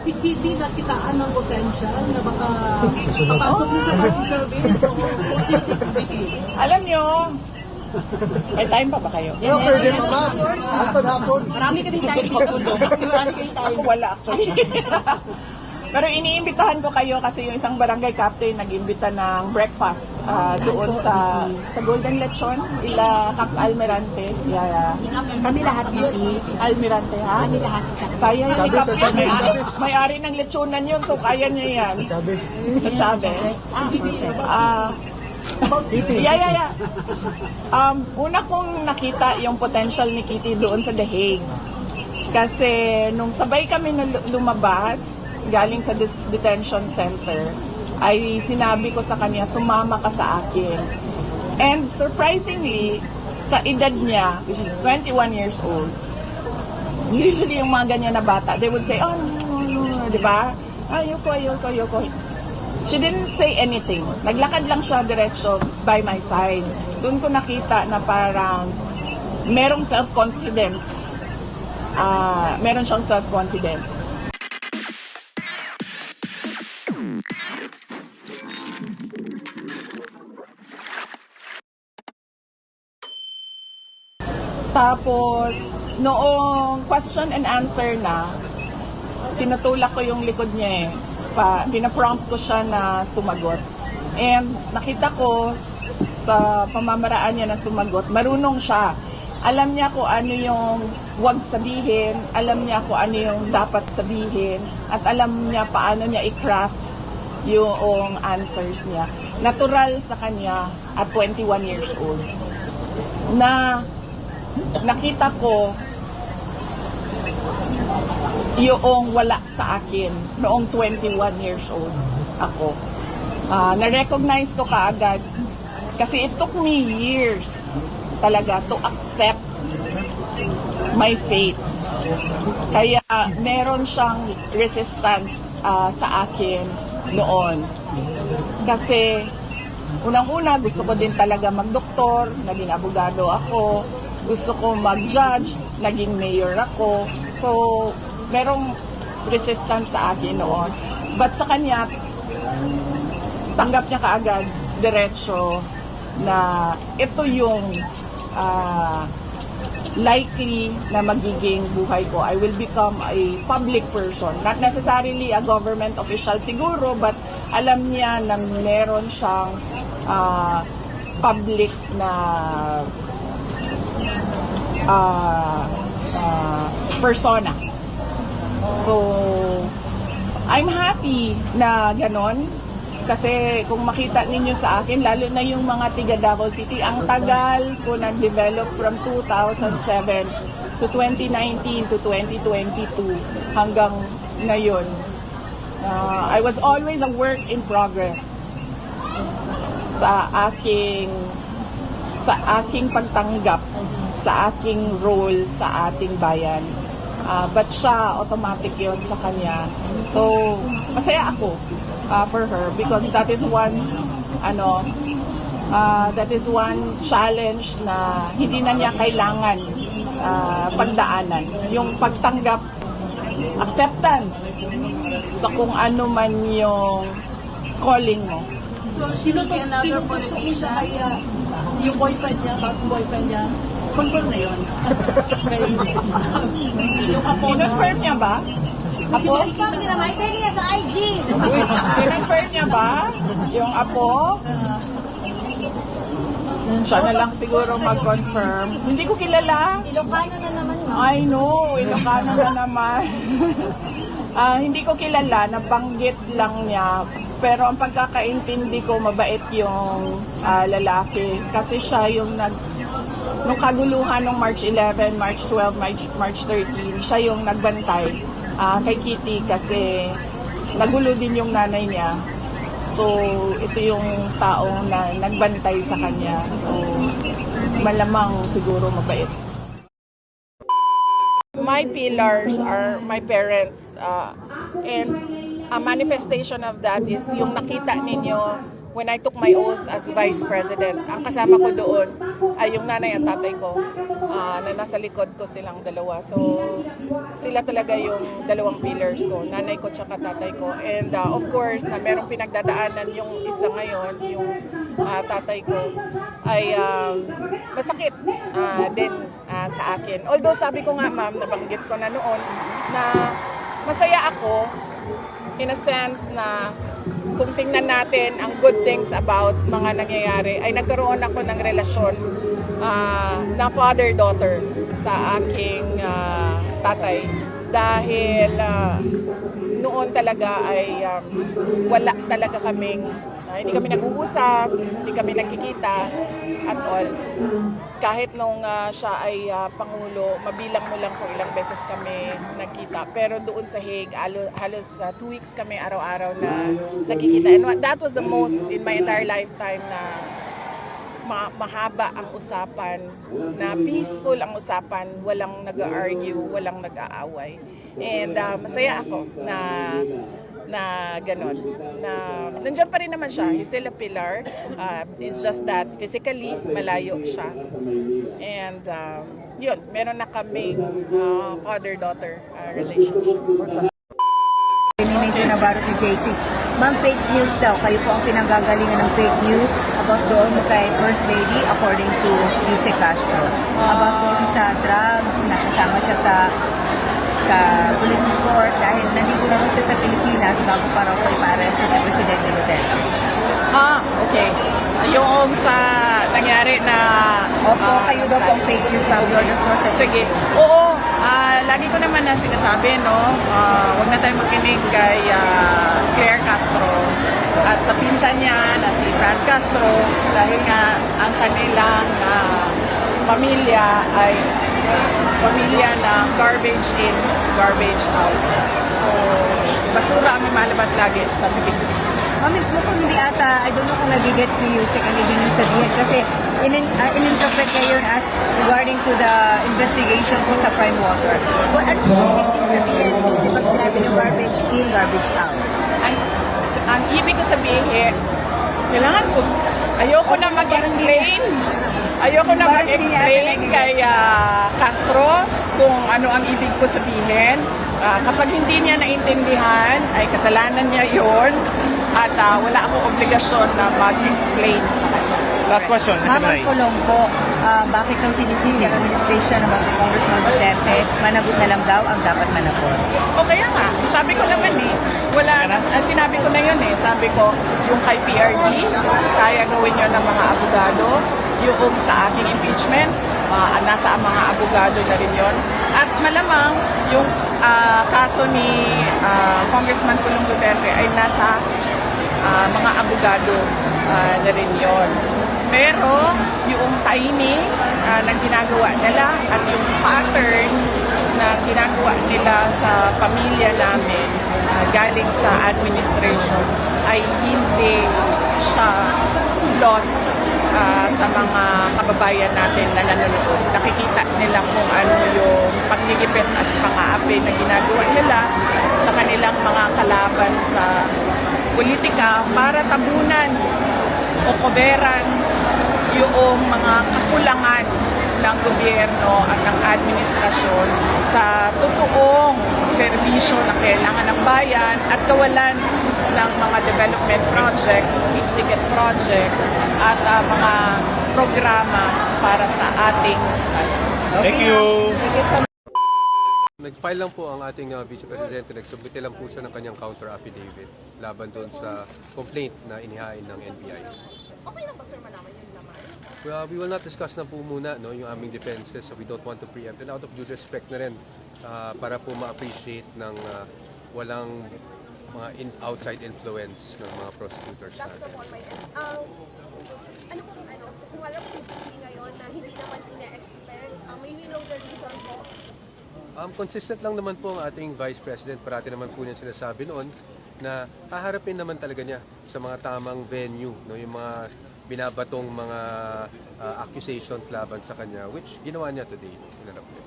Si Kitty nakitaan ng potential na baka papasok na sa party service o Kitty. Alam nyo, may time pa ba kayo? Pwede pa ba? Hapon. Marami ka din tayo tutulong. Marami kayo tayo. Ako wala actually. Pero iniimbitahan ko kayo kasi yung isang barangay captain nag-imbita ng breakfast doon sa Golden Lechon, ila Cap Almirante. Yeah. Kami lahat dito. Almirante, ha? Kami lahat. Kaya yung Chavez, captain, Chavez. may-ari ng lechonan yun, so kaya niya yan. Sabi, Sa Chavez. Kitty. Yeah. Una kong nakita yung potential ni Kitty doon sa The Hague. Kasi nung sabay kami na lumabas, galing sa detention center, ay sinabi ko sa kanya, sumama ka sa akin. And surprisingly, sa edad niya, which is 21 years old, usually yung mga ganyan na bata, they would say, oh, no, di ba? Ayoko. She didn't say anything. Naglakad lang siya diretso by my side. Doon ko nakita na parang merong self-confidence. Meron siyang self-confidence. Tapos, noong question and answer na, tinutulak ko yung likod niya pinaprompt ko siya na sumagot. And nakita ko sa pamamaraan niya na sumagot, marunong siya. Alam niya kung ano yung wag sabihin, alam niya kung ano yung dapat sabihin, at alam niya paano niya i-craft yung answers niya. Natural sa kanya at 21 years old. Na nakita ko yung wala sa akin noong 21 years old ako. Na-recognize ko kaagad kasi it took me years talaga to accept my fate. Kaya meron siyang resistance sa akin noon. Kasi unang-una gusto ko din talaga magdoktor, naging abogado ako. Gusto ko mag-judge, naging mayor ako. So, merong resistance sa akin noon. But sa kanya, tanggap niya kaagad, diretso, na ito yung likely na magiging buhay ko. I will become a public person. Not necessarily a government official siguro, but alam niya na meron siyang public na persona. So, I'm happy na ganon. Kasi kung makita ninyo sa akin, lalo na yung mga tiga Davao City, ang tagal ko nag-develop from 2007 to 2019 to 2022 hanggang ngayon. I was always a work in progress sa aking pagtanggap, sa aking role sa ating bayan. But siya, automatic yun sa kanya. So, masaya ako for her because that is one challenge na hindi na niya kailangan pagdaanan. Yung pagtanggap, acceptance sa kung ano man yung calling mo. So, tinutusok mo siya ay yung boyfriend niya, bagong boyfriend niya, confirm na yun. Yung apo na. Kinonfirm niya ba? Apo? Confirm niya naman, ito niya sa IG. Kinonfirm niya ba? Yung apo? Siya na lang siguro mag-confirm. Hindi ko kilala. Ilocano na naman. I know, Ilocano na naman. Hindi ko kilala, nabanggit lang niya. Pero ang pagkakaintindi ko, mabait yung lalaki. Kasi siya yung nung kaguluhan ng March 11, March 12, March 13, siya yung nagbantay kay Kitty kasi nagulo din yung nanay niya. So, ito yung taong na nagbantay sa kanya. So, malamang siguro mabait. My pillars are my parents. And a manifestation of that is yung nakita ninyo when I took my oath as Vice President, ang kasama ko doon ay yung nanay at tatay ko na nasa likod ko silang dalawa. So, sila talaga yung dalawang pillars ko, nanay ko tsaka tatay ko. And of course, na merong pinagdadaanan yung isa ngayon, yung tatay ko, ay masakit din sa akin. Although sabi ko nga ma'am, nabanggit ko na noon, na masaya ako in a sense na kung tingnan natin ang good things about mga nangyayari, ay nagkaroon ako ng relasyon na father-daughter sa aking tatay. Dahil noon talaga ay wala talaga kaming, hindi kami nag-uusap, hindi kami nagkikita at all. Kahit nung siya ay Pangulo, mabilang mo lang kung ilang beses kami nagkita. Pero doon sa Hague, halos 2 weeks kami araw-araw na nagkikita. And that was the most in my entire lifetime na mahaba ang usapan, na peaceful ang usapan, walang nag-argue, walang nag-aaway. And masaya ako na gano'n. Na nandiyan pa rin naman siya. He's still a pillar. It's just that physically malayo siya. And yun, meron na kaming father-daughter relationship. Ni Major Navarro ni JC. Ma'am, fake news daw. Kayo po ang pinanggagalingan ng fake news about doon kay First Lady according to Yuse Castro. About doon sa drugs na kasama siya sa police report dahil nandito na siya sa Pilipinas bago pa raw ipa-arresto si Presidente Duterte. Okay. Yung sa nangyari na... Opo, kayo daw po ang fake news daw. You're the source. Sige. Oo. Lagi ko naman na sinasabi, no? Huwag na tayo makinig kay Claire Castro at sa pinsan niya na si Franz Castro dahil nga ang kanilang pamilya ay pamilya na garbage in, garbage out. So, basura ang malabas lagi sa bibig. Ma'am, mukhang hindi ata, I don't know kung nagigets ni Yusek ang ibig niyo sabihin kasi in-interpret niya yun as regarding to the investigation po sa Prime Water. Well, ano po ibig niyo sabihin pag sinabi niyo garbage in, garbage out? Ang ibig ko sabihin, kailangan ko, ayoko na mag-explain. Ayoko na mag-explain kay Castro kung ano ang ibig ko sabihin. Kapag hindi niya naintindihan, ay kasalanan niya yon at wala akong obligasyon na mag-explain sa kanya. Last question, Ms. Ma'am, May. Kulong po, bakit nung sinisisi ang administration ng Bangkok Congressman Duterte, managot na lang daw ang dapat managot? O kaya nga, sabi ko naman sinabi ko na yun sabi ko, yung kay PRD, kaya gawin yun ng mga abogado, yung sa aking impeachment, nasa mga abogado na rin yun. At malamang, yung kaso ni Congressman Pulong Duterte ay nasa mga abogado na rin yun. Pero yung timing na ginagawa nila at yung pattern na ginagawa nila sa pamilya namin galing sa administration ay hindi siya lost sa mga kababayan natin na nanonood. Nakikita nila kung ano yung pagigipit at pang-aapi na ginagawa nila sa kanilang mga kalaban sa politika para tabunan o koberan yung mga kakulangan ng gobyerno at ng administrasyon sa totoong serbisyo na kailangan ng bayan at kawalan ng mga development projects, big-ticket projects at mga programa para sa ating bayan. Thank you. Nag-file lang po ang ating Vice Presidente, nagsubmit lang po siya ng kanyang counter affidavit laban doon sa complaint na inihain ng NBI. Okay lang ba sir malaman yung laman? Well, we will not discuss na po muna yung aming defenses, so we don't want to preempt. And out of due respect na rin para po ma-appreciate ng walang mga outside influence ng mga prosecutors Last natin. na po, kung alam si Vicky ngayon na hindi naman ina-expect, may we know the reason po? Consistent lang naman po ang ating Vice President, parati naman po niya sinasabi noon na haharapin naman talaga niya sa mga tamang venue, yung mga binabatong mga accusations laban sa kanya, which ginawa niya today. Hinanap niya.